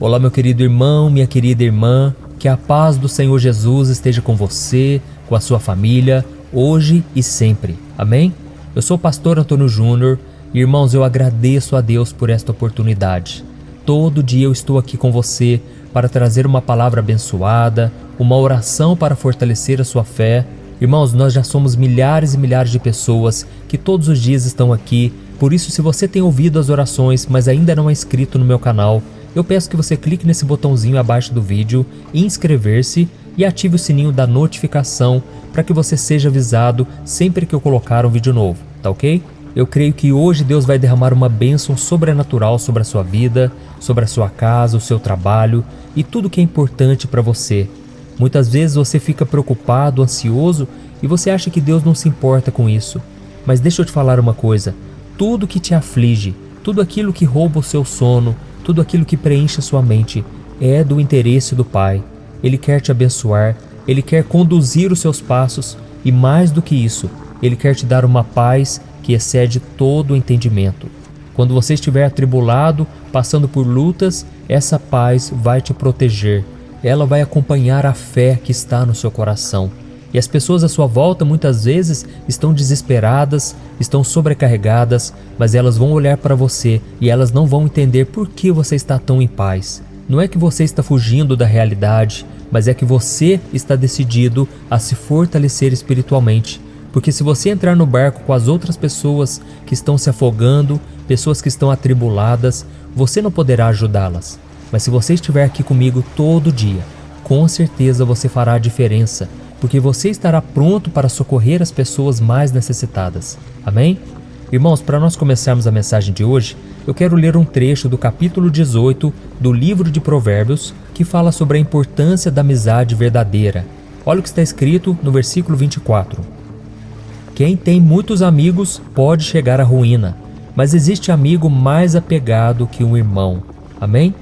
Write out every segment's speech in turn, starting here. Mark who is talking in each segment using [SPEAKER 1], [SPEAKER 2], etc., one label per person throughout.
[SPEAKER 1] Olá, meu querido irmão, minha querida irmã, que a paz do Senhor Jesus esteja com você, com a sua família, hoje e sempre. Amém? Eu sou o pastor Antônio Júnior e, irmãos, eu agradeço a Deus por esta oportunidade. Todo dia eu estou aqui com você para trazer uma palavra abençoada, uma oração para fortalecer a sua fé. Irmãos, nós já somos milhares e milhares de pessoas que todos os dias estão aqui. Por isso, se você tem ouvido as orações, mas ainda não é inscrito no meu canal, eu peço que você clique nesse botãozinho abaixo do vídeo, inscrever-se e ative o sininho da notificação para que você seja avisado sempre que eu colocar um vídeo novo, tá ok? Eu creio que hoje Deus vai derramar uma bênção sobrenatural sobre a sua vida, sobre a sua casa, o seu trabalho e tudo que é importante para você. Muitas vezes você fica preocupado, ansioso e você acha que Deus não se importa com isso. Mas deixa eu te falar uma coisa, tudo que te aflige, tudo aquilo que rouba o seu sono, tudo aquilo que preenche a sua mente é do interesse do Pai. Ele quer te abençoar, Ele quer conduzir os seus passos e, mais do que isso, Ele quer te dar uma paz que excede todo o entendimento. Quando você estiver atribulado, passando por lutas, essa paz vai te proteger. Ela vai acompanhar a fé que está no seu coração. E as pessoas à sua volta muitas vezes estão desesperadas, estão sobrecarregadas, mas elas vão olhar para você e elas não vão entender por que você está tão em paz. Não é que você está fugindo da realidade, mas é que você está decidido a se fortalecer espiritualmente. Porque se você entrar no barco com as outras pessoas que estão se afogando, pessoas que estão atribuladas, você não poderá ajudá-las. Mas se você estiver aqui comigo todo dia, com certeza você fará a diferença, porque você estará pronto para socorrer as pessoas mais necessitadas. Amém? Irmãos, para nós começarmos a mensagem de hoje, eu quero ler um trecho do capítulo 18 do livro de Provérbios, que fala sobre a importância da amizade verdadeira. Olha o que está escrito no versículo 24. Quem tem muitos amigos pode chegar à ruína, mas existe amigo mais apegado que um irmão. Amém?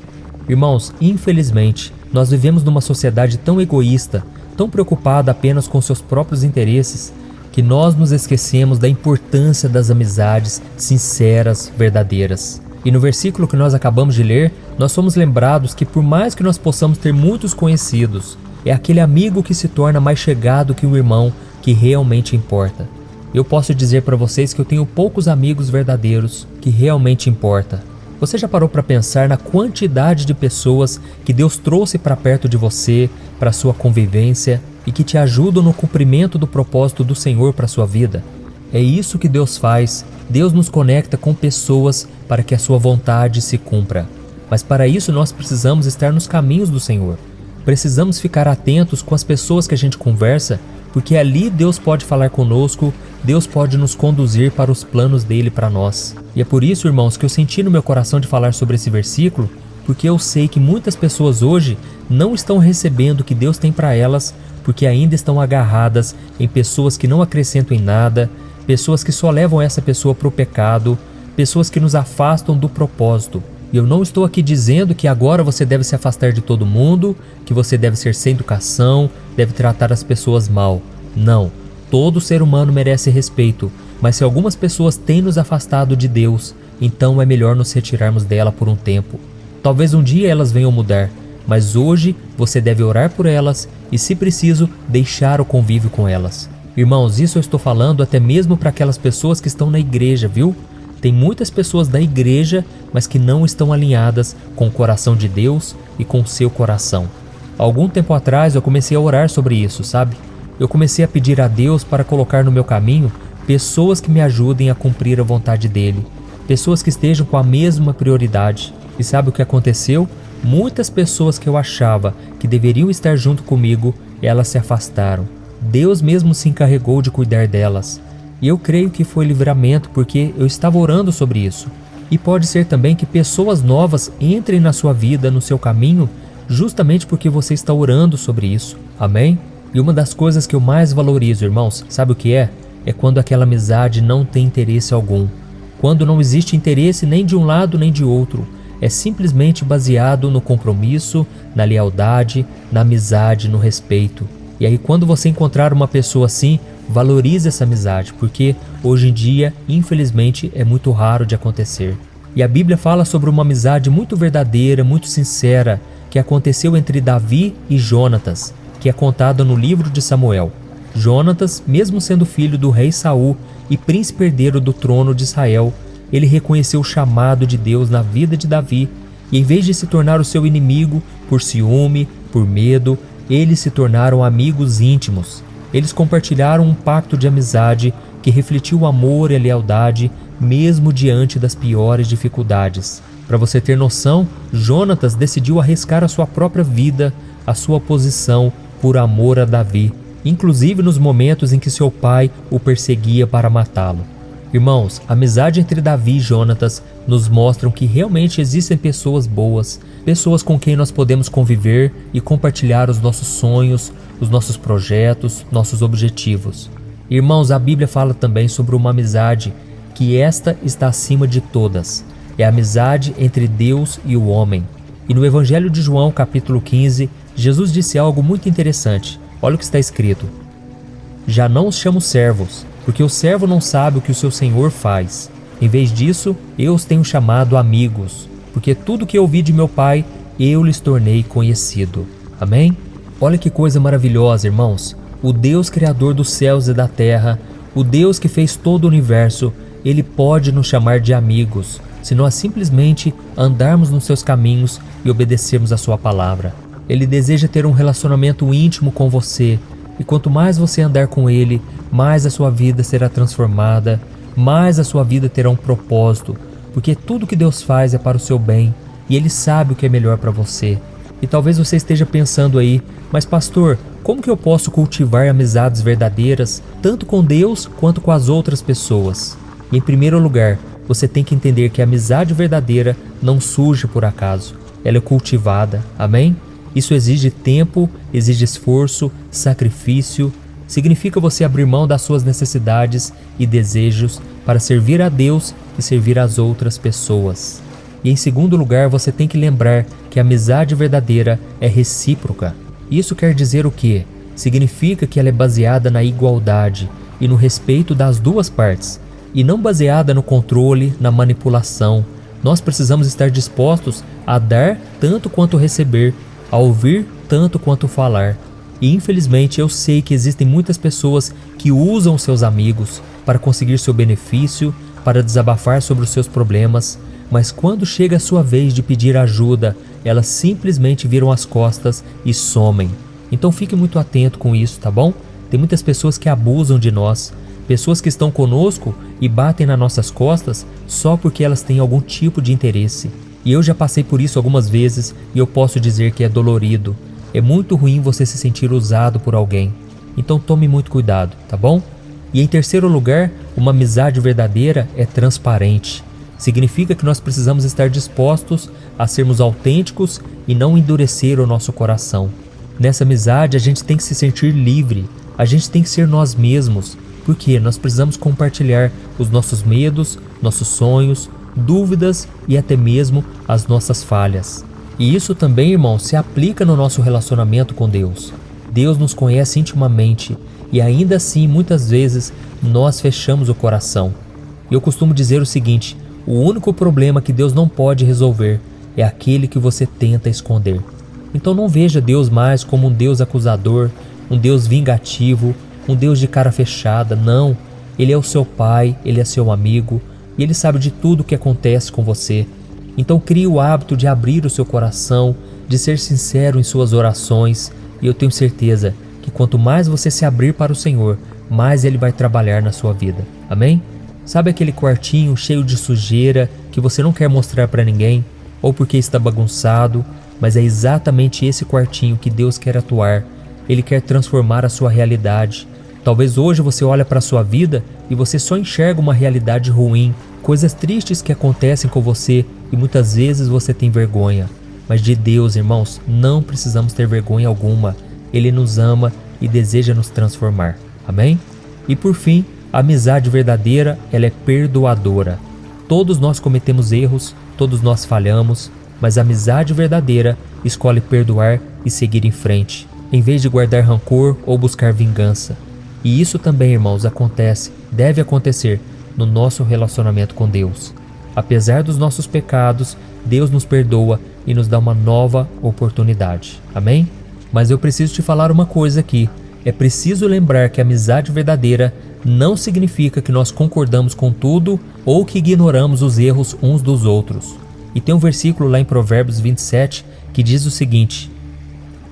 [SPEAKER 1] Irmãos, infelizmente, nós vivemos numa sociedade tão egoísta, tão preocupada apenas com seus próprios interesses, que nós nos esquecemos da importância das amizades sinceras, verdadeiras. E no versículo que nós acabamos de ler, nós somos lembrados que por mais que nós possamos ter muitos conhecidos, é aquele amigo que se torna mais chegado que o irmão que realmente importa. Eu posso dizer para vocês que eu tenho poucos amigos verdadeiros que realmente importa. Você já parou para pensar na quantidade de pessoas que Deus trouxe para perto de você, para sua convivência e que te ajudam no cumprimento do propósito do Senhor para sua vida? É isso que Deus faz. Deus nos conecta com pessoas para que a sua vontade se cumpra. Mas para isso nós precisamos estar nos caminhos do Senhor. Precisamos ficar atentos com as pessoas que a gente conversa, porque ali Deus pode falar conosco, Deus pode nos conduzir para os planos dele para nós. E é por isso, irmãos, que eu senti no meu coração de falar sobre esse versículo, porque eu sei que muitas pessoas hoje não estão recebendo o que Deus tem para elas, porque ainda estão agarradas em pessoas que não acrescentam em nada, pessoas que só levam essa pessoa para o pecado, pessoas que nos afastam do propósito. E eu não estou aqui dizendo que agora você deve se afastar de todo mundo, que você deve ser sem educação, deve tratar as pessoas mal. Não, todo ser humano merece respeito, mas se algumas pessoas têm nos afastado de Deus, então é melhor nos retirarmos dela por um tempo. Talvez um dia elas venham mudar, mas hoje você deve orar por elas e, se preciso, deixar o convívio com elas. Irmãos, isso eu estou falando até mesmo para aquelas pessoas que estão na igreja, viu? Tem muitas pessoas da igreja, mas que não estão alinhadas com o coração de Deus e com o seu coração. Algum tempo atrás eu comecei a orar sobre isso, sabe? Eu comecei a pedir a Deus para colocar no meu caminho pessoas que me ajudem a cumprir a vontade dele. Pessoas que estejam com a mesma prioridade. E sabe o que aconteceu? Muitas pessoas que eu achava que deveriam estar junto comigo, elas se afastaram. Deus mesmo se encarregou de cuidar delas. E eu creio que foi livramento porque eu estava orando sobre isso. E pode ser também que pessoas novas entrem na sua vida, no seu caminho, justamente porque você está orando sobre isso. Amém? E uma das coisas que eu mais valorizo, irmãos, sabe o que é? É quando aquela amizade não tem interesse algum. Quando não existe interesse nem de um lado nem de outro. É simplesmente baseado no compromisso, na lealdade, na amizade, no respeito. E aí quando você encontrar uma pessoa assim, valorize essa amizade, porque hoje em dia, infelizmente, é muito raro de acontecer. E a Bíblia fala sobre uma amizade muito verdadeira, muito sincera, que aconteceu entre Davi e Jonatas, que é contada no livro de Samuel. Jonatas, mesmo sendo filho do rei Saul e príncipe herdeiro do trono de Israel, ele reconheceu o chamado de Deus na vida de Davi e, em vez de se tornar o seu inimigo por ciúme, por medo, eles se tornaram amigos íntimos. Eles compartilharam um pacto de amizade que refletiu o amor e a lealdade mesmo diante das piores dificuldades. Para você ter noção, Jonatas decidiu arriscar a sua própria vida, a sua posição, por amor a Davi, inclusive nos momentos em que seu pai o perseguia para matá-lo. Irmãos, a amizade entre Davi e Jonatas nos mostram que realmente existem pessoas boas, pessoas com quem nós podemos conviver e compartilhar os nossos sonhos, os nossos projetos, nossos objetivos. Irmãos, a Bíblia fala também sobre uma amizade que esta está acima de todas. É a amizade entre Deus e o homem. E no Evangelho de João, capítulo 15, Jesus disse algo muito interessante. Olha o que está escrito: já não os chamo servos, porque o servo não sabe o que o seu senhor faz. Em vez disso, eu os tenho chamado amigos, porque tudo que eu ouvi de meu Pai, eu lhes tornei conhecido. Amém? Olha que coisa maravilhosa, irmãos. O Deus criador dos céus e da terra, o Deus que fez todo o universo, Ele pode nos chamar de amigos, se nós simplesmente andarmos nos seus caminhos e obedecermos a sua palavra. Ele deseja ter um relacionamento íntimo com você, e quanto mais você andar com Ele, mais a sua vida será transformada, mais a sua vida terá um propósito, porque tudo que Deus faz é para o seu bem, e Ele sabe o que é melhor para você. E talvez você esteja pensando aí, mas pastor, como que eu posso cultivar amizades verdadeiras, tanto com Deus quanto com as outras pessoas? E em primeiro lugar, você tem que entender que a amizade verdadeira não surge por acaso, ela é cultivada, amém? Isso exige tempo, exige esforço, sacrifício. Significa você abrir mão das suas necessidades e desejos para servir a Deus e servir as outras pessoas. E em segundo lugar, você tem que lembrar que a amizade verdadeira é recíproca. Isso quer dizer o quê? Significa que ela é baseada na igualdade e no respeito das duas partes, e não baseada no controle, na manipulação. Nós precisamos estar dispostos a dar tanto quanto receber, a ouvir tanto quanto falar. E infelizmente eu sei que existem muitas pessoas que usam seus amigos para conseguir seu benefício, para desabafar sobre os seus problemas, mas quando chega a sua vez de pedir ajuda, elas simplesmente viram as costas e somem. Então fique muito atento com isso, tá bom? Tem muitas pessoas que abusam de nós, pessoas que estão conosco e batem nas nossas costas só porque elas têm algum tipo de interesse. E eu já passei por isso algumas vezes e eu posso dizer que é dolorido. É muito ruim você se sentir usado por alguém. Então tome muito cuidado, tá bom? E em terceiro lugar, uma amizade verdadeira é transparente. Significa que nós precisamos estar dispostos a sermos autênticos e não endurecer o nosso coração. Nessa amizade a gente tem que se sentir livre, a gente tem que ser nós mesmos, porque nós precisamos compartilhar os nossos medos, nossos sonhos, dúvidas e até mesmo as nossas falhas. E isso também, irmão, se aplica no nosso relacionamento com Deus. Deus nos conhece intimamente e ainda assim, muitas vezes, nós fechamos o coração. Eu costumo dizer o seguinte: o único problema que Deus não pode resolver é aquele que você tenta esconder. Então não veja Deus mais como um Deus acusador, um Deus vingativo, um Deus de cara fechada. Não, Ele é o seu Pai, Ele é seu amigo e Ele sabe de tudo o que acontece com você. Então crie o hábito de abrir o seu coração, de ser sincero em suas orações, e eu tenho certeza que quanto mais você se abrir para o Senhor, mais Ele vai trabalhar na sua vida. Amém? Sabe aquele quartinho cheio de sujeira que você não quer mostrar para ninguém, ou porque está bagunçado, mas é exatamente esse quartinho que Deus quer atuar. Ele quer transformar a sua realidade. Talvez hoje você olhe para a sua vida e você só enxerga uma realidade ruim, coisas tristes que acontecem com você e muitas vezes você tem vergonha. Mas de Deus, irmãos, não precisamos ter vergonha alguma. Ele nos ama e deseja nos transformar. Amém? E por fim, a amizade verdadeira, ela é perdoadora. Todos nós cometemos erros, todos nós falhamos, mas a amizade verdadeira escolhe perdoar e seguir em frente, em vez de guardar rancor ou buscar vingança. E isso também, irmãos, acontece, deve acontecer no nosso relacionamento com Deus. Apesar dos nossos pecados, Deus nos perdoa e nos dá uma nova oportunidade. Amém? Mas eu preciso te falar uma coisa aqui. É preciso lembrar que a amizade verdadeira não significa que nós concordamos com tudo ou que ignoramos os erros uns dos outros. E tem um versículo lá em Provérbios 27 que diz o seguinte: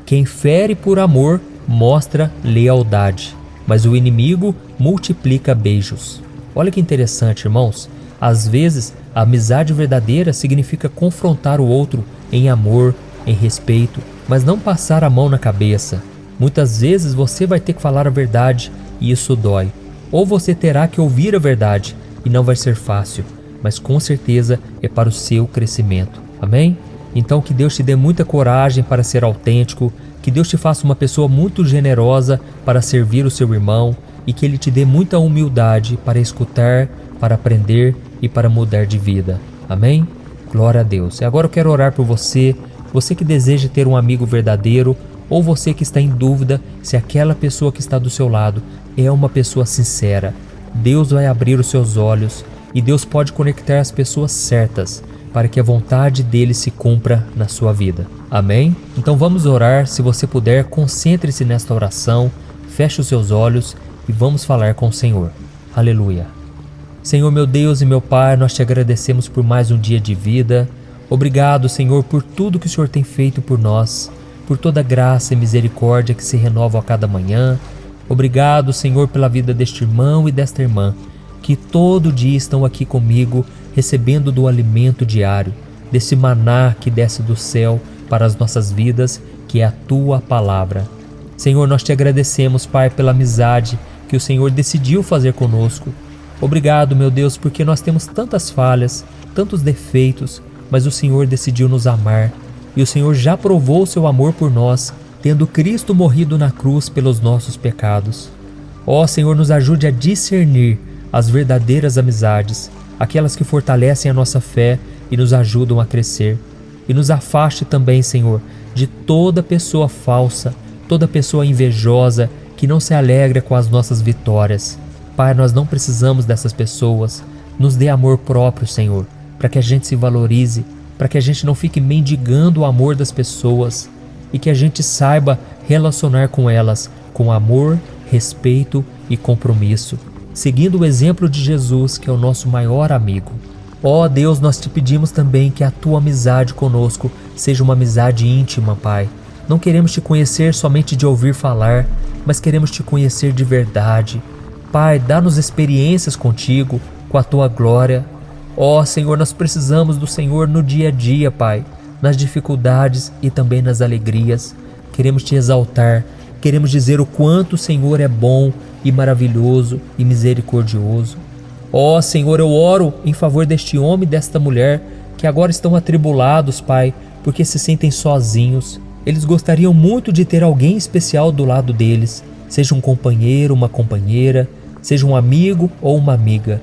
[SPEAKER 1] quem fere por amor mostra lealdade, mas o inimigo multiplica beijos. Olha que interessante, irmãos. Às vezes, a amizade verdadeira significa confrontar o outro em amor, em respeito, mas não passar a mão na cabeça. Muitas vezes você vai ter que falar a verdade e isso dói. Ou você terá que ouvir a verdade e não vai ser fácil, mas com certeza é para o seu crescimento. Amém? Então que Deus te dê muita coragem para ser autêntico, que Deus te faça uma pessoa muito generosa para servir o seu irmão e que Ele te dê muita humildade para escutar, para aprender e para mudar de vida. Amém? Glória a Deus. E agora eu quero orar por você, você que deseja ter um amigo verdadeiro ou você que está em dúvida se aquela pessoa que está do seu lado é uma pessoa sincera. Deus vai abrir os seus olhos e Deus pode conectar as pessoas certas para que a vontade dele se cumpra na sua vida. Amém? Então vamos orar. Se você puder, concentre-se nesta oração, feche os seus olhos e vamos falar com o Senhor. Aleluia. Senhor meu Deus e meu Pai, nós te agradecemos por mais um dia de vida. Obrigado, Senhor, por tudo que o Senhor tem feito por nós, por toda graça e misericórdia que se renovam a cada manhã. Obrigado, Senhor, pela vida deste irmão e desta irmã, que todo dia estão aqui comigo, recebendo do alimento diário, desse maná que desce do céu para as nossas vidas, que é a Tua Palavra. Senhor, nós te agradecemos, Pai, pela amizade que o Senhor decidiu fazer conosco. Obrigado, meu Deus, porque nós temos tantas falhas, tantos defeitos, mas o Senhor decidiu nos amar. E o Senhor já provou o seu amor por nós, tendo Cristo morrido na cruz pelos nossos pecados. Ó Senhor, nos ajude a discernir as verdadeiras amizades, aquelas que fortalecem a nossa fé e nos ajudam a crescer. E nos afaste também, Senhor, de toda pessoa falsa, toda pessoa invejosa que não se alegra com as nossas vitórias. Pai, nós não precisamos dessas pessoas. Nos dê amor próprio, Senhor, para que a gente se valorize, para que a gente não fique mendigando o amor das pessoas e que a gente saiba relacionar com elas com amor, respeito e compromisso, seguindo o exemplo de Jesus, que é o nosso maior amigo. Ó Deus, nós te pedimos também que a tua amizade conosco seja uma amizade íntima, Pai. Não queremos te conhecer somente de ouvir falar, mas queremos te conhecer de verdade. Pai, dá-nos experiências contigo, com a tua glória. Ó Senhor, nós precisamos do Senhor no dia a dia, Pai, nas dificuldades e também nas alegrias. Queremos te exaltar, queremos dizer o quanto o Senhor é bom e maravilhoso e misericordioso. Ó Senhor, eu oro em favor deste homem e desta mulher que agora estão atribulados, Pai, porque se sentem sozinhos. Eles gostariam muito de ter alguém especial do lado deles, seja um companheiro, uma companheira, seja um amigo ou uma amiga.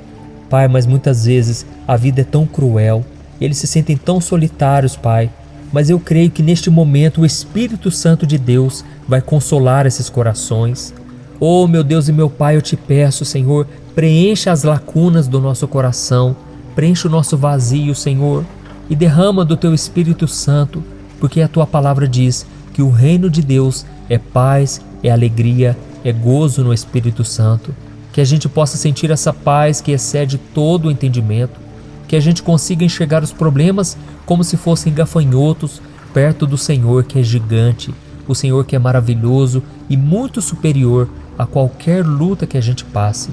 [SPEAKER 1] Pai, mas muitas vezes a vida é tão cruel, eles se sentem tão solitários, Pai. Mas eu creio que neste momento o Espírito Santo de Deus vai consolar esses corações. Oh, meu Deus e meu Pai, eu te peço, Senhor, preencha as lacunas do nosso coração, preencha o nosso vazio, Senhor, e derrama do Teu Espírito Santo, porque a Tua palavra diz que o reino de Deus é paz, é alegria, é gozo no Espírito Santo. Que a gente possa sentir essa paz que excede todo o entendimento, que a gente consiga enxergar os problemas como se fossem gafanhotos perto do Senhor, que é gigante, o Senhor que é maravilhoso e muito superior a qualquer luta que a gente passe.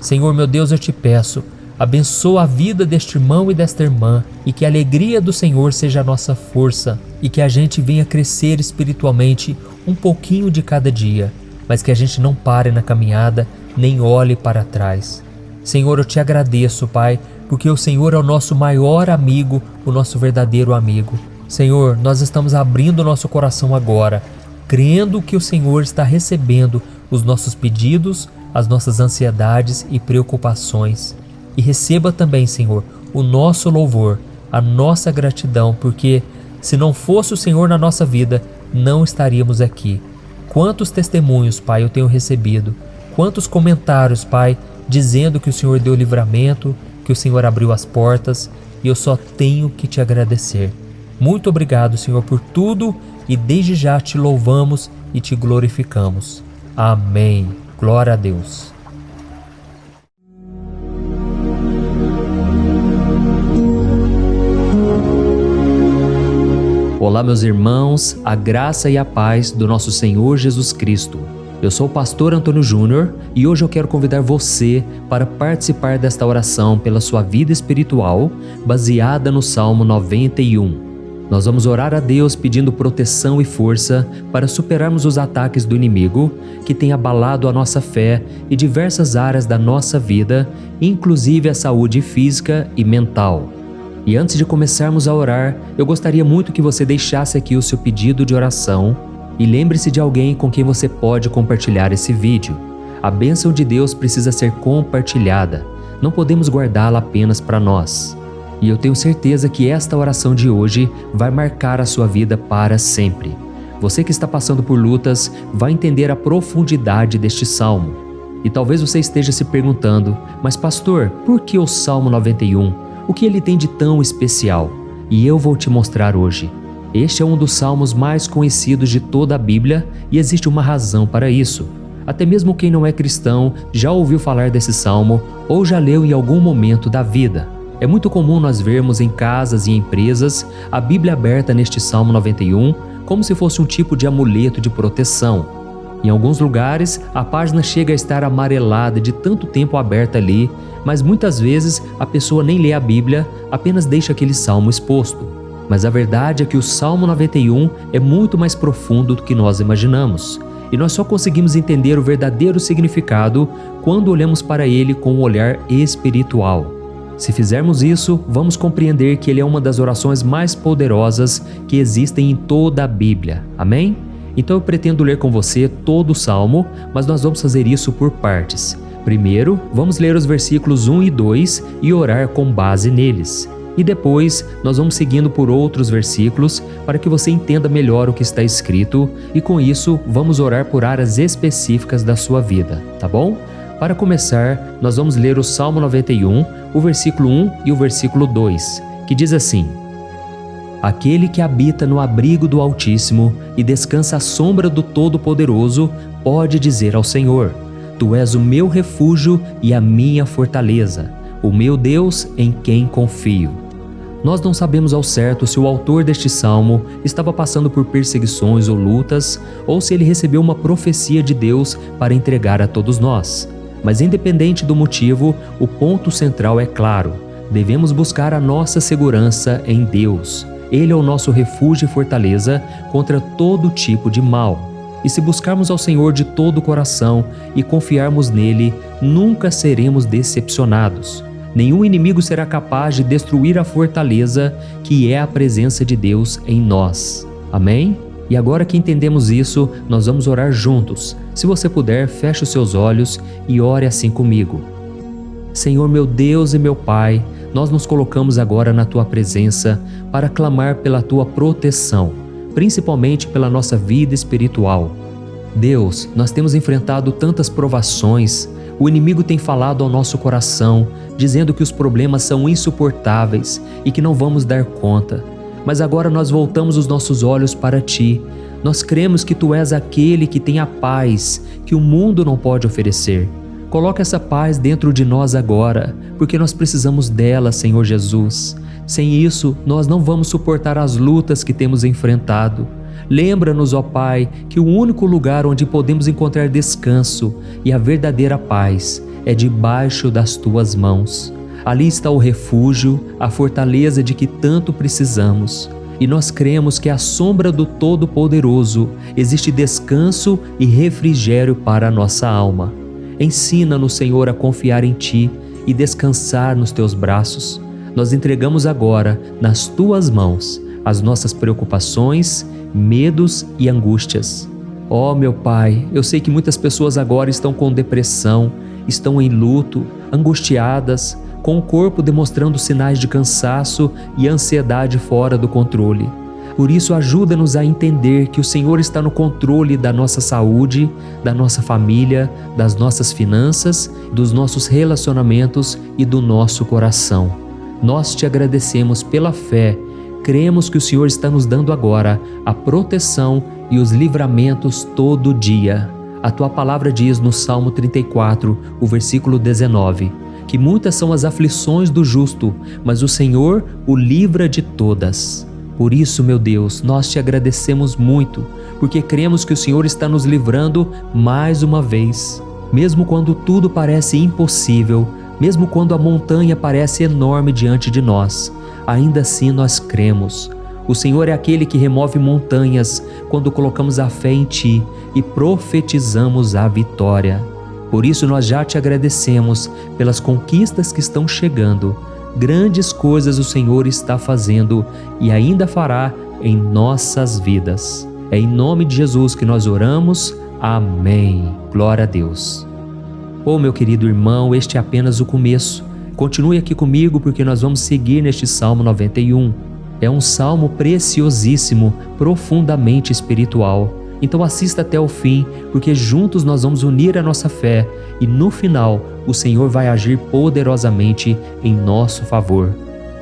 [SPEAKER 1] Senhor, meu Deus, eu te peço, abençoa a vida deste irmão e desta irmã e que a alegria do Senhor seja a nossa força e que a gente venha crescer espiritualmente um pouquinho de cada dia, mas que a gente não pare na caminhada nem olhe para trás. Senhor, eu te agradeço, Pai, porque o Senhor é o nosso maior amigo, o nosso verdadeiro amigo. Senhor, nós estamos abrindo o nosso coração agora, crendo que o Senhor está recebendo os nossos pedidos, as nossas ansiedades e preocupações. E receba também, Senhor, o nosso louvor, a nossa gratidão, porque se não fosse o Senhor na nossa vida, não estaríamos aqui. Quantos testemunhos, Pai, eu tenho recebido, quantos comentários, Pai, dizendo que o Senhor deu livramento, que o Senhor abriu as portas e eu só tenho que te agradecer. Muito obrigado, Senhor, por tudo e desde já te louvamos e te glorificamos. Amém. Glória a Deus. Olá, meus irmãos, a graça e a paz do nosso Senhor Jesus Cristo. Eu sou o pastor Antônio Júnior e hoje eu quero convidar você para participar desta oração pela sua vida espiritual, baseada no Salmo 91. Nós vamos orar a Deus pedindo proteção e força para superarmos os ataques do inimigo que tem abalado a nossa fé e diversas áreas da nossa vida, inclusive a saúde física e mental. E antes de começarmos a orar, eu gostaria muito que você deixasse aqui o seu pedido de oração e lembre-se de alguém com quem você pode compartilhar esse vídeo. A bênção de Deus precisa ser compartilhada, não podemos guardá-la apenas para nós. E eu tenho certeza que esta oração de hoje vai marcar a sua vida para sempre. Você que está passando por lutas vai entender a profundidade deste salmo. E talvez você esteja se perguntando, mas pastor, por que o Salmo 91? O que ele tem de tão especial? E eu vou te mostrar hoje. Este é um dos salmos mais conhecidos de toda a Bíblia e existe uma razão para isso. Até mesmo quem não é cristão já ouviu falar desse salmo ou já leu em algum momento da vida. É muito comum nós vermos em casas e empresas a Bíblia aberta neste Salmo 91 como se fosse um tipo de amuleto de proteção. Em alguns lugares, a página chega a estar amarelada de tanto tempo aberta ali, mas muitas vezes a pessoa nem lê a Bíblia, apenas deixa aquele salmo exposto. Mas a verdade é que o Salmo 91 é muito mais profundo do que nós imaginamos. E nós só conseguimos entender o verdadeiro significado quando olhamos para ele com um olhar espiritual. Se fizermos isso, vamos compreender que ele é uma das orações mais poderosas que existem em toda a Bíblia. Amém? Então eu pretendo ler com você todo o Salmo, mas nós vamos fazer isso por partes. Primeiro, vamos ler os versículos 1 e 2 e orar com base neles. E depois, nós vamos seguindo por outros versículos para que você entenda melhor o que está escrito e com isso, vamos orar por áreas específicas da sua vida, tá bom? Para começar, nós vamos ler o Salmo 91, o versículo 1 e o versículo 2, que diz assim: Aquele que habita no abrigo do Altíssimo e descansa à sombra do Todo-Poderoso pode dizer ao Senhor: Tu és o meu refúgio e a minha fortaleza, o meu Deus em quem confio. Nós não sabemos ao certo se o autor deste salmo estava passando por perseguições ou lutas, ou se ele recebeu uma profecia de Deus para entregar a todos nós. Mas independente do motivo, o ponto central é claro: devemos buscar a nossa segurança em Deus. Ele é o nosso refúgio e fortaleza contra todo tipo de mal. E se buscarmos ao Senhor de todo o coração e confiarmos nele, nunca seremos decepcionados. Nenhum inimigo será capaz de destruir a fortaleza que é a presença de Deus em nós. Amém? E agora que entendemos isso, nós vamos orar juntos. Se você puder, feche os seus olhos e ore assim comigo. Senhor meu Deus e meu Pai, nós nos colocamos agora na Tua presença para clamar pela Tua proteção, principalmente pela nossa vida espiritual. Deus, nós temos enfrentado tantas provações, o inimigo tem falado ao nosso coração, dizendo que os problemas são insuportáveis e que não vamos dar conta. Mas agora nós voltamos os nossos olhos para Ti. Nós cremos que Tu és aquele que tem a paz que o mundo não pode oferecer. Coloca essa paz dentro de nós agora, porque nós precisamos dela, Senhor Jesus. Sem isso, nós não vamos suportar as lutas que temos enfrentado. Lembra-nos, ó Pai, que o único lugar onde podemos encontrar descanso e a verdadeira paz é debaixo das Tuas mãos. Ali está o refúgio, a fortaleza de que tanto precisamos. E nós cremos que à sombra do Todo-Poderoso existe descanso e refrigério para a nossa alma. Ensina-nos, Senhor, a confiar em Ti e descansar nos Teus braços. Nós entregamos agora, nas Tuas mãos, as nossas preocupações, medos e angústias. Ó meu Pai, eu sei que muitas pessoas agora estão com depressão, estão em luto, angustiadas, com o corpo demonstrando sinais de cansaço e ansiedade fora do controle. Por isso, ajuda-nos a entender que o Senhor está no controle da nossa saúde, da nossa família, das nossas finanças, dos nossos relacionamentos e do nosso coração. Nós te agradecemos pela fé, cremos que o Senhor está nos dando agora a proteção e os livramentos todo dia. A tua palavra diz no Salmo 34, o versículo 19, que muitas são as aflições do justo, mas o Senhor o livra de todas. Por isso, meu Deus, nós te agradecemos muito, porque cremos que o Senhor está nos livrando mais uma vez. Mesmo quando tudo parece impossível, mesmo quando a montanha parece enorme diante de nós, ainda assim nós cremos. O Senhor é aquele que remove montanhas quando colocamos a fé em Ti e profetizamos a vitória. Por isso nós já te agradecemos pelas conquistas que estão chegando. Grandes coisas o Senhor está fazendo e ainda fará em nossas vidas. É em nome de Jesus que nós oramos. Amém. Glória a Deus. Oh, meu querido irmão, este é apenas o começo. Continue aqui comigo porque nós vamos seguir neste Salmo 91. É um salmo preciosíssimo, profundamente espiritual. Então assista até o fim, porque juntos nós vamos unir a nossa fé e no final o Senhor vai agir poderosamente em nosso favor.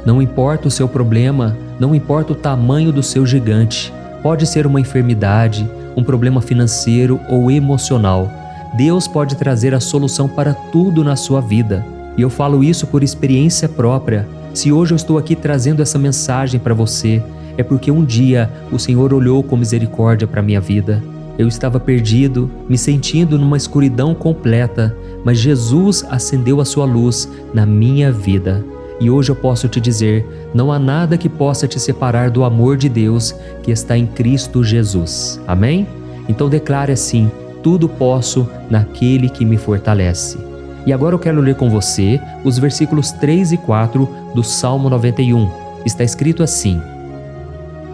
[SPEAKER 1] Não importa o seu problema, não importa o tamanho do seu gigante. Pode ser uma enfermidade, um problema financeiro ou emocional. Deus pode trazer a solução para tudo na sua vida. E eu falo isso por experiência própria. Se hoje eu estou aqui trazendo essa mensagem para você, é porque um dia o Senhor olhou com misericórdia para a minha vida. Eu estava perdido, me sentindo numa escuridão completa, mas Jesus acendeu a sua luz na minha vida. E hoje eu posso te dizer, não há nada que possa te separar do amor de Deus que está em Cristo Jesus. Amém? Então declare assim: tudo posso naquele que me fortalece. E agora eu quero ler com você os versículos 3 e 4 do Salmo 91. Está escrito assim: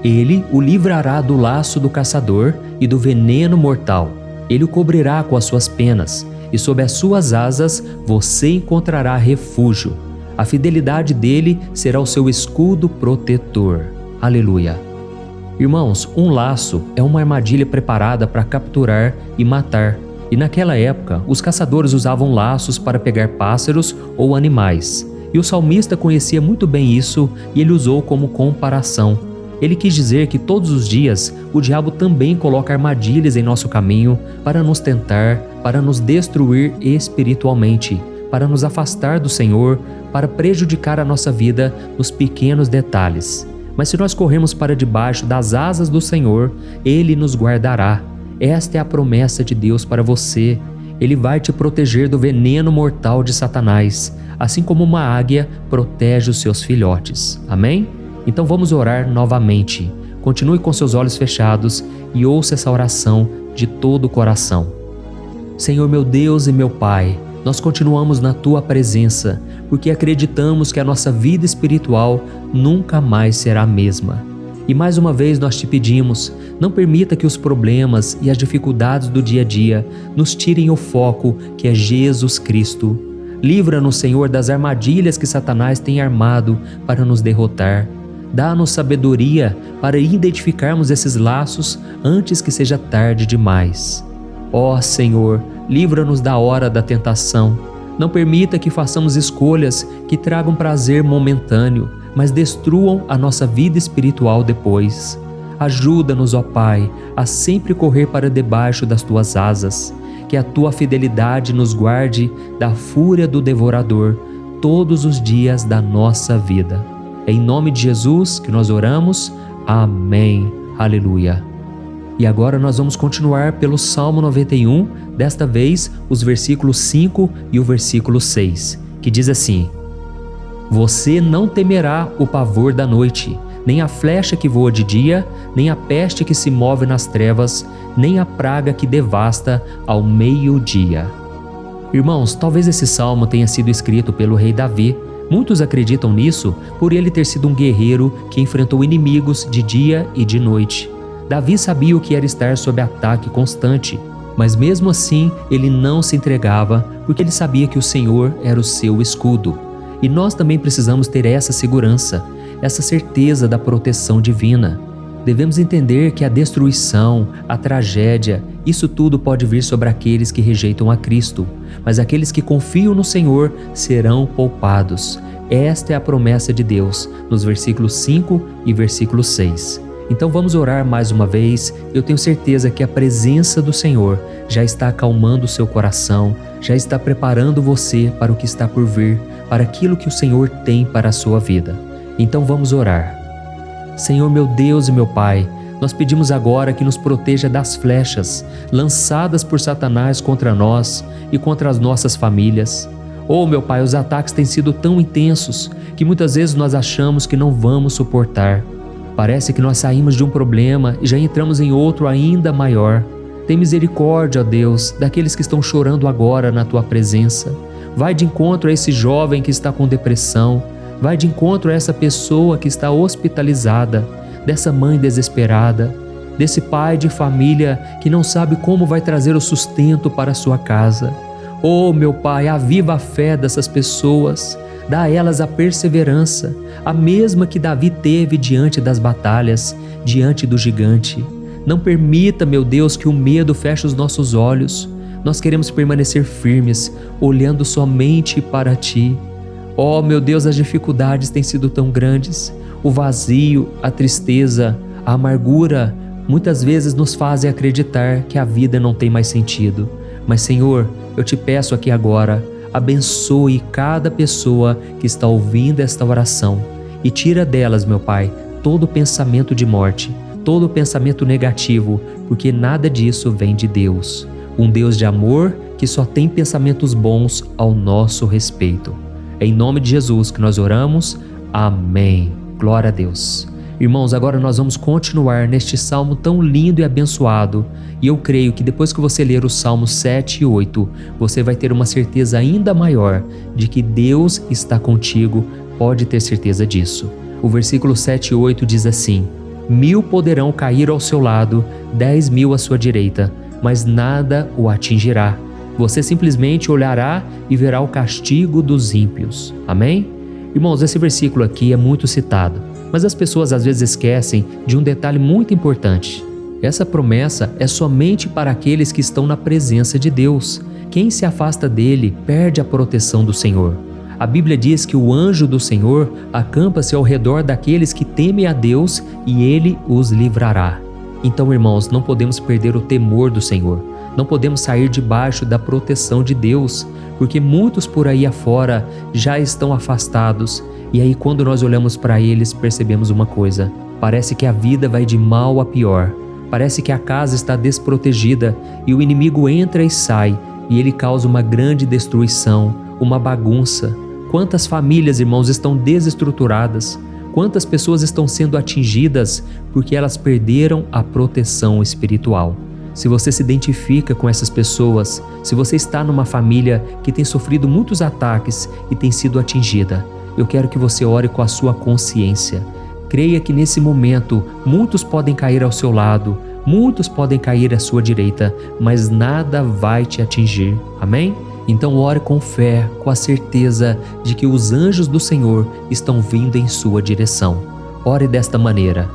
[SPEAKER 1] Ele o livrará do laço do caçador e do veneno mortal. Ele o cobrirá com as suas penas, e sob as suas asas você encontrará refúgio. A fidelidade dele será o seu escudo protetor. Aleluia. Irmãos, um laço é uma armadilha preparada para capturar e matar. E naquela época, os caçadores usavam laços para pegar pássaros ou animais. E o salmista conhecia muito bem isso e ele usou como comparação. Ele quis dizer que todos os dias o diabo também coloca armadilhas em nosso caminho para nos tentar, para nos destruir espiritualmente, para nos afastar do Senhor, para prejudicar a nossa vida nos pequenos detalhes. Mas se nós corrermos para debaixo das asas do Senhor, Ele nos guardará. Esta é a promessa de Deus para você. Ele vai te proteger do veneno mortal de Satanás, assim como uma águia protege os seus filhotes. Amém? Então vamos orar novamente. Continue com seus olhos fechados e ouça essa oração de todo o coração. Senhor meu Deus e meu Pai, nós continuamos na Tua presença, porque acreditamos que a nossa vida espiritual nunca mais será a mesma. E mais uma vez nós te pedimos, não permita que os problemas e as dificuldades do dia a dia nos tirem o foco que é Jesus Cristo. Livra-nos, Senhor, das armadilhas que Satanás tem armado para nos derrotar. Dá-nos sabedoria para identificarmos esses laços antes que seja tarde demais. Ó Senhor, livra-nos da hora da tentação. Não permita que façamos escolhas que tragam prazer momentâneo, mas destruam a nossa vida espiritual depois. Ajuda-nos, ó Pai, a sempre correr para debaixo das Tuas asas. Que a Tua fidelidade nos guarde da fúria do devorador todos os dias da nossa vida. É em nome de Jesus que nós oramos. Amém. Aleluia. E agora nós vamos continuar pelo Salmo 91, desta vez os versículos 5 e o versículo 6, que diz assim: Você não temerá o pavor da noite, nem a flecha que voa de dia, nem a peste que se move nas trevas, nem a praga que devasta ao meio-dia. Irmãos, talvez esse salmo tenha sido escrito pelo rei Davi. Muitos acreditam nisso por ele ter sido um guerreiro que enfrentou inimigos de dia e de noite. Davi sabia o que era estar sob ataque constante, mas mesmo assim ele não se entregava porque ele sabia que o Senhor era o seu escudo. E nós também precisamos ter essa segurança, essa certeza da proteção divina. Devemos entender que a destruição, a tragédia, isso tudo pode vir sobre aqueles que rejeitam a Cristo, mas aqueles que confiam no Senhor serão poupados. Esta é a promessa de Deus, nos versículos 5 e versículo 6. Então vamos orar mais uma vez. Eu tenho certeza que a presença do Senhor já está acalmando o seu coração, já está preparando você para o que está por vir, para aquilo que o Senhor tem para a sua vida. Então vamos orar. Senhor meu Deus e meu Pai, nós pedimos agora que nos proteja das flechas lançadas por Satanás contra nós e contra as nossas famílias. Oh meu Pai, os ataques têm sido tão intensos que muitas vezes nós achamos que não vamos suportar. Parece que nós saímos de um problema e já entramos em outro ainda maior. Tem misericórdia, ó Deus, daqueles que estão chorando agora na Tua presença. Vai de encontro a esse jovem que está com depressão. Vai de encontro a essa pessoa que está hospitalizada, dessa mãe desesperada, desse pai de família que não sabe como vai trazer o sustento para a sua casa. Oh, meu Pai, aviva a fé dessas pessoas. Dá a elas a perseverança, a mesma que Davi teve diante das batalhas, diante do gigante. Não permita, meu Deus, que o medo feche os nossos olhos. Nós queremos permanecer firmes, olhando somente para Ti. Oh, meu Deus, as dificuldades têm sido tão grandes. O vazio, a tristeza, a amargura, muitas vezes nos fazem acreditar que a vida não tem mais sentido. Mas, Senhor, eu te peço aqui agora, abençoe cada pessoa que está ouvindo esta oração e tira delas, meu Pai, todo pensamento de morte, todo pensamento negativo, porque nada disso vem de Deus. Um Deus de amor que só tem pensamentos bons ao nosso respeito. É em nome de Jesus que nós oramos. Amém. Glória a Deus. Irmãos, agora nós vamos continuar neste salmo tão lindo e abençoado. E eu creio que depois que você ler os salmos 7 e 8, você vai ter uma certeza ainda maior de que Deus está contigo. Pode ter certeza disso. O versículo 7 e 8 diz assim: 1000 poderão cair ao seu lado, 10.000 à sua direita, mas nada o atingirá. Você simplesmente olhará e verá o castigo dos ímpios. Amém? Irmãos, esse versículo aqui é muito citado, mas as pessoas às vezes esquecem de um detalhe muito importante. Essa promessa é somente para aqueles que estão na presença de Deus. Quem se afasta dele perde a proteção do Senhor. A Bíblia diz que o anjo do Senhor acampa-se ao redor daqueles que temem a Deus e ele os livrará. Então, irmãos, não podemos perder o temor do Senhor. Não podemos sair debaixo da proteção de Deus, porque muitos por aí afora já estão afastados. E aí, quando nós olhamos para eles, percebemos uma coisa: parece que a vida vai de mal a pior. Parece que a casa está desprotegida e o inimigo entra e sai, e ele causa uma grande destruição, uma bagunça. Quantas famílias, irmãos, estão desestruturadas? Quantas pessoas estão sendo atingidas porque elas perderam a proteção espiritual? Se você se identifica com essas pessoas, se você está numa família que tem sofrido muitos ataques e tem sido atingida, eu quero que você ore com a sua consciência. Creia que nesse momento muitos podem cair ao seu lado, muitos podem cair à sua direita, mas nada vai te atingir. Amém? Então ore com fé, com a certeza de que os anjos do Senhor estão vindo em sua direção. Ore desta maneira: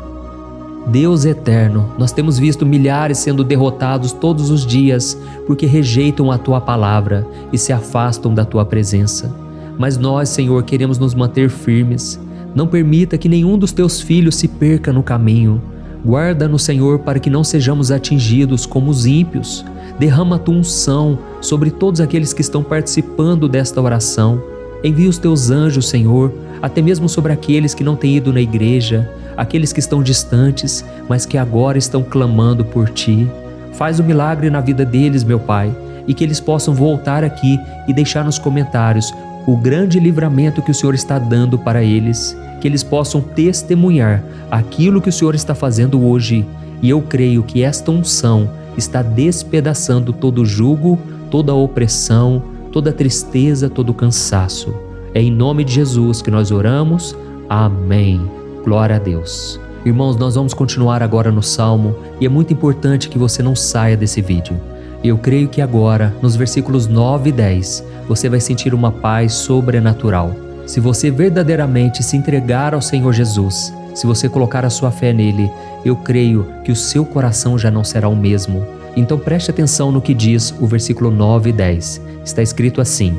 [SPEAKER 1] Deus eterno, nós temos visto milhares sendo derrotados todos os dias porque rejeitam a Tua palavra e se afastam da Tua presença. Mas nós, Senhor, queremos nos manter firmes. Não permita que nenhum dos Teus filhos se perca no caminho. Guarda-nos, Senhor, para que não sejamos atingidos como os ímpios. Derrama a Tua unção sobre todos aqueles que estão participando desta oração. Envia os Teus anjos, Senhor, até mesmo sobre aqueles que não têm ido na igreja, aqueles que estão distantes, mas que agora estão clamando por Ti. Faz o milagre na vida deles, meu Pai, e que eles possam voltar aqui e deixar nos comentários o grande livramento que o Senhor está dando para eles, que eles possam testemunhar aquilo que o Senhor está fazendo hoje. E eu creio que esta unção está despedaçando todo jugo, toda opressão, toda tristeza, todo cansaço. É em nome de Jesus que nós oramos. Amém. Glória a Deus. Irmãos, nós vamos continuar agora no Salmo e é muito importante que você não saia desse vídeo. Eu creio que agora, nos versículos 9 e 10, você vai sentir uma paz sobrenatural. Se você verdadeiramente se entregar ao Senhor Jesus, Se você colocar a sua fé nele, eu creio que o seu coração já não será o mesmo. Então preste atenção no que diz o versículo 9 e 10. Está escrito assim: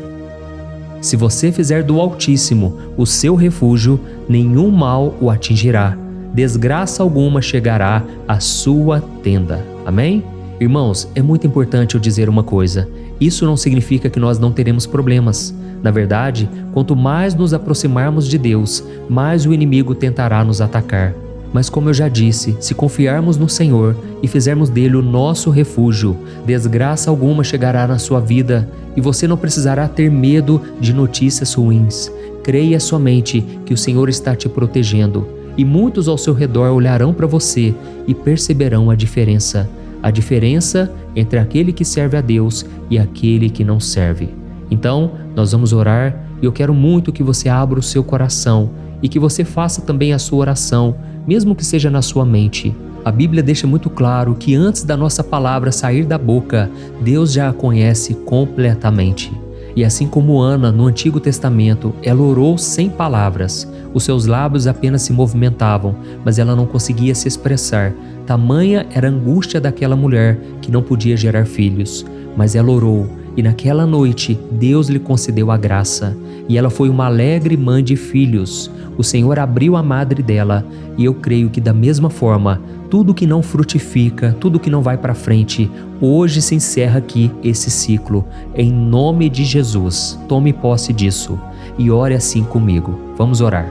[SPEAKER 1] se você fizer do Altíssimo o seu refúgio, nenhum mal o atingirá, desgraça alguma chegará à sua tenda. Amém? Irmãos, é muito importante eu dizer uma coisa. Isso não significa que nós não teremos problemas. Na verdade, quanto mais nos aproximarmos de Deus, mais o inimigo tentará nos atacar. Mas como eu já disse, se confiarmos no Senhor e fizermos dele o nosso refúgio, desgraça alguma chegará na sua vida e você não precisará ter medo de notícias ruins. Creia somente que o Senhor está te protegendo e muitos ao seu redor olharão para você e perceberão a diferença entre aquele que serve a Deus e aquele que não serve. Então, nós vamos orar e eu quero muito que você abra o seu coração e que você faça também a sua oração, mesmo que seja na sua mente. A Bíblia deixa muito claro que antes da nossa palavra sair da boca, Deus já a conhece completamente. E assim como Ana, no Antigo Testamento, ela orou sem palavras. Os seus lábios apenas se movimentavam, mas ela não conseguia se expressar. Tamanha era a angústia daquela mulher que não podia gerar filhos. Mas ela orou, e naquela noite Deus lhe concedeu a graça. E ela foi uma alegre mãe de filhos. O Senhor abriu a madre dela, e eu creio que da mesma forma, tudo que não frutifica, tudo que não vai para frente, hoje se encerra aqui esse ciclo. Em nome de Jesus, tome posse disso e ore assim comigo. Vamos orar.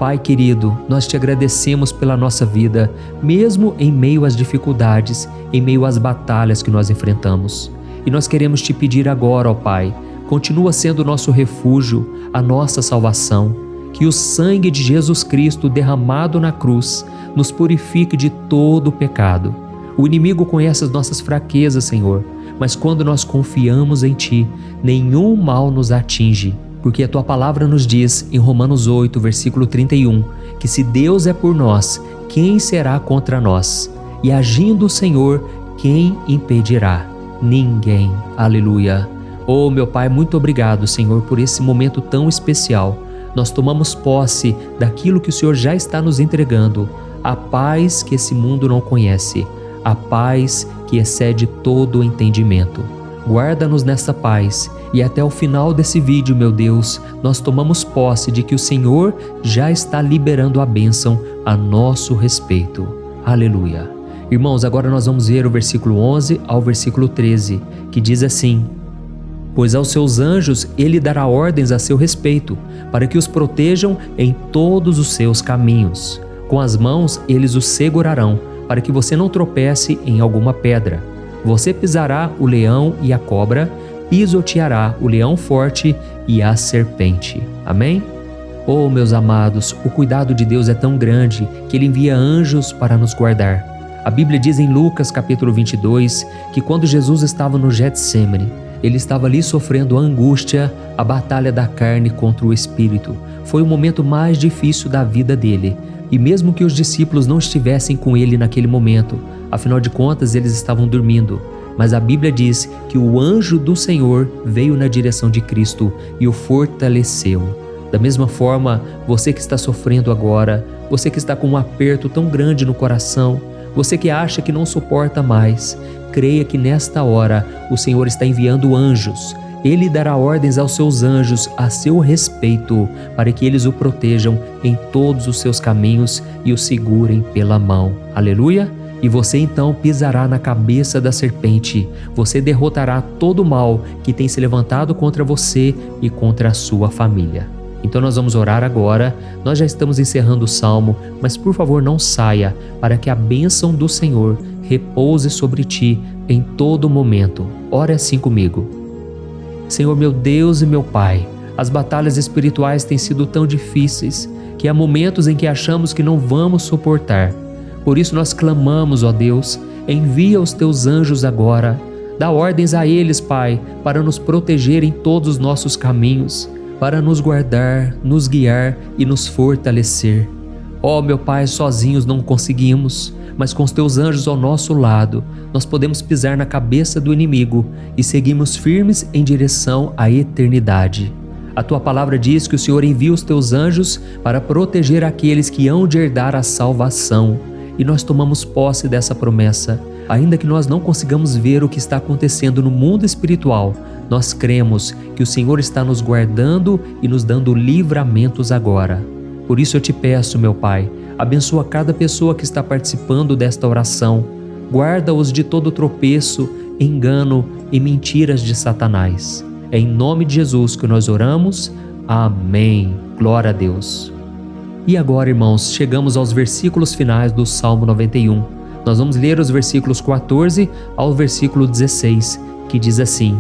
[SPEAKER 1] Pai querido, nós te agradecemos pela nossa vida, mesmo em meio às dificuldades, em meio às batalhas que nós enfrentamos. E nós queremos te pedir agora, ó Pai, continua sendo o nosso refúgio, a nossa salvação. Que o sangue de Jesus Cristo derramado na cruz nos purifique de todo o pecado. O inimigo conhece as nossas fraquezas, Senhor, mas quando nós confiamos em Ti, nenhum mal nos atinge, porque a Tua palavra nos diz em Romanos 8, versículo 31, que se Deus é por nós, quem será contra nós? E agindo o Senhor, quem impedirá? Ninguém. Aleluia. Oh, meu Pai, muito obrigado, Senhor, por esse momento tão especial. Nós tomamos posse daquilo que o Senhor já está nos entregando, a paz que esse mundo não conhece, a paz que excede todo o entendimento. Guarda-nos nessa paz e até o final desse vídeo, meu Deus, nós tomamos posse de que o Senhor já está liberando a bênção a nosso respeito. Aleluia. Irmãos, agora nós vamos ver o versículo 11 ao versículo 13, que diz assim: pois aos seus anjos ele dará ordens a seu respeito, para que os protejam em todos os seus caminhos. Com as mãos eles os segurarão, para que você não tropece em alguma pedra. Você pisará o leão e a cobra, pisoteará o leão forte e a serpente. Amém? Oh, meus amados, o cuidado de Deus é tão grande que Ele envia anjos para nos guardar. A Bíblia diz em Lucas capítulo 22 que quando Jesus estava no Getsêmani, Ele estava ali sofrendo a angústia, a batalha da carne contra o espírito. Foi o momento mais difícil da vida dele. E mesmo que os discípulos não estivessem com ele naquele momento, afinal de contas eles estavam dormindo. Mas a Bíblia diz que o anjo do Senhor veio na direção de Cristo e o fortaleceu. Da mesma forma, você que está sofrendo agora, você que está com um aperto tão grande no coração, você que acha que não suporta mais, creia que nesta hora o Senhor está enviando anjos. Ele dará ordens aos seus anjos a seu respeito, para que eles o protejam em todos os seus caminhos e o segurem pela mão. Aleluia! E você então pisará na cabeça da serpente. Você derrotará todo o mal que tem se levantado contra você e contra a sua família. Então nós vamos orar agora. Nós já estamos encerrando o salmo, mas por favor não saia, para que a bênção do Senhor repouse sobre ti em todo momento. Ore assim comigo. Senhor meu Deus e meu Pai, as batalhas espirituais têm sido tão difíceis que há momentos em que achamos que não vamos suportar. Por isso nós clamamos, ó Deus, envia os teus anjos agora. Dá ordens a eles, Pai, para nos proteger em todos os nossos caminhos, para nos guardar, nos guiar e nos fortalecer. Ó meu Pai, sozinhos não conseguimos, mas com os teus anjos ao nosso lado, nós podemos pisar na cabeça do inimigo e seguimos firmes em direção à eternidade. A tua palavra diz que o Senhor envia os teus anjos para proteger aqueles que hão de herdar a salvação. E nós tomamos posse dessa promessa. Ainda que nós não consigamos ver o que está acontecendo no mundo espiritual, nós cremos que o Senhor está nos guardando e nos dando livramentos agora. Por isso eu te peço, meu Pai, abençoa cada pessoa que está participando desta oração. Guarda-os de todo tropeço, engano e mentiras de Satanás. É em nome de Jesus que nós oramos. Amém. Glória a Deus. E agora, irmãos, chegamos aos versículos finais do Salmo 91. Nós vamos ler os versículos 14 ao versículo 16, que diz assim: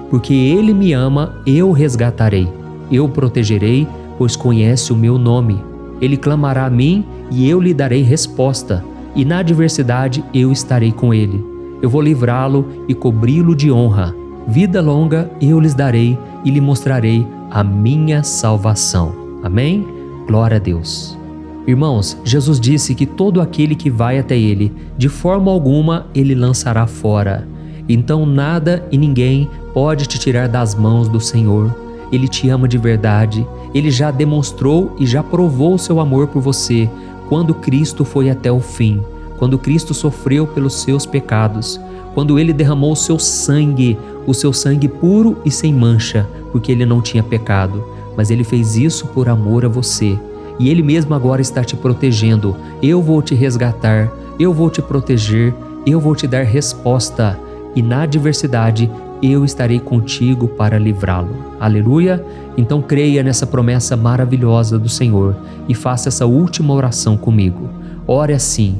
[SPEAKER 1] Porque Ele me ama, eu o resgatarei. Eu o protegerei, pois conhece o meu nome. Ele clamará a mim e eu lhe darei resposta. E na adversidade eu estarei com ele. Eu vou livrá-lo e cobri-lo de honra. Vida longa eu lhes darei e lhe mostrarei a minha salvação. Amém? Glória a Deus. Irmãos, Jesus disse que todo aquele que vai até ele, de forma alguma ele lançará fora. Então nada e ninguém pode te tirar das mãos do Senhor. Ele te ama de verdade. Ele já demonstrou e já provou seu amor por você quando Cristo foi até o fim, quando Cristo sofreu pelos seus pecados, quando Ele derramou o seu sangue puro e sem mancha, porque Ele não tinha pecado, mas Ele fez isso por amor a você. E Ele mesmo agora está te protegendo. Eu vou te resgatar, eu vou te proteger, eu vou te dar resposta. E na adversidade, eu estarei contigo para livrá-lo. Aleluia! Então creia nessa promessa maravilhosa do Senhor e faça essa última oração comigo. Ore assim: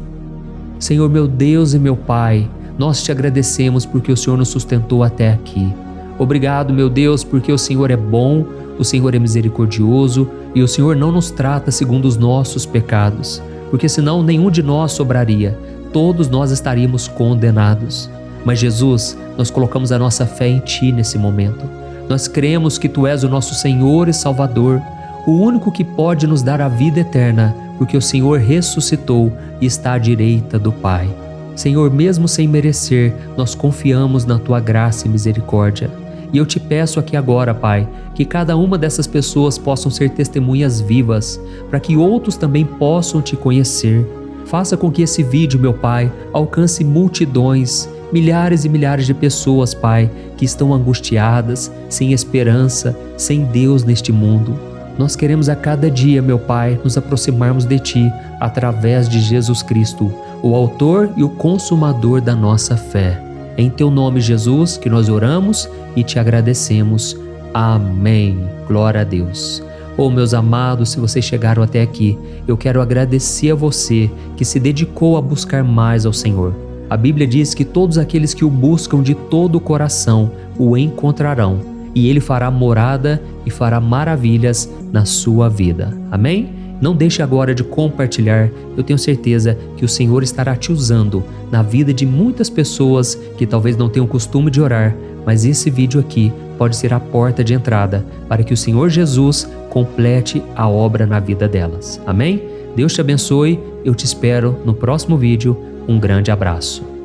[SPEAKER 1] Senhor meu Deus e meu Pai, nós te agradecemos porque o Senhor nos sustentou até aqui. Obrigado, meu Deus, porque o Senhor é bom, o Senhor é misericordioso e o Senhor não nos trata segundo os nossos pecados, porque senão nenhum de nós sobraria, todos nós estaríamos condenados. Mas Jesus, nós colocamos a nossa fé em Ti nesse momento. Nós cremos que Tu és o nosso Senhor e Salvador, o único que pode nos dar a vida eterna, porque o Senhor ressuscitou e está à direita do Pai. Senhor, mesmo sem merecer, nós confiamos na Tua graça e misericórdia. E eu te peço aqui agora, Pai, que cada uma dessas pessoas possam ser testemunhas vivas, para que outros também possam Te conhecer. Faça com que esse vídeo, meu Pai, alcance multidões, milhares e milhares de pessoas, Pai, que estão angustiadas, sem esperança, sem Deus neste mundo. Nós queremos a cada dia, meu Pai, nos aproximarmos de Ti através de Jesus Cristo, o autor e o consumador da nossa fé. É em Teu nome, Jesus, que nós oramos e Te agradecemos. Amém. Glória a Deus. Oh, meus amados, se vocês chegaram até aqui, eu quero agradecer a você que se dedicou a buscar mais ao Senhor. A Bíblia diz que todos aqueles que o buscam de todo o coração o encontrarão, e Ele fará morada e fará maravilhas na sua vida. Amém? Não deixe agora de compartilhar, eu tenho certeza que o Senhor estará te usando na vida de muitas pessoas que talvez não tenham costume de orar, mas esse vídeo aqui pode ser a porta de entrada para que o Senhor Jesus complete a obra na vida delas. Amém? Deus te abençoe, eu te espero no próximo vídeo. Um grande abraço.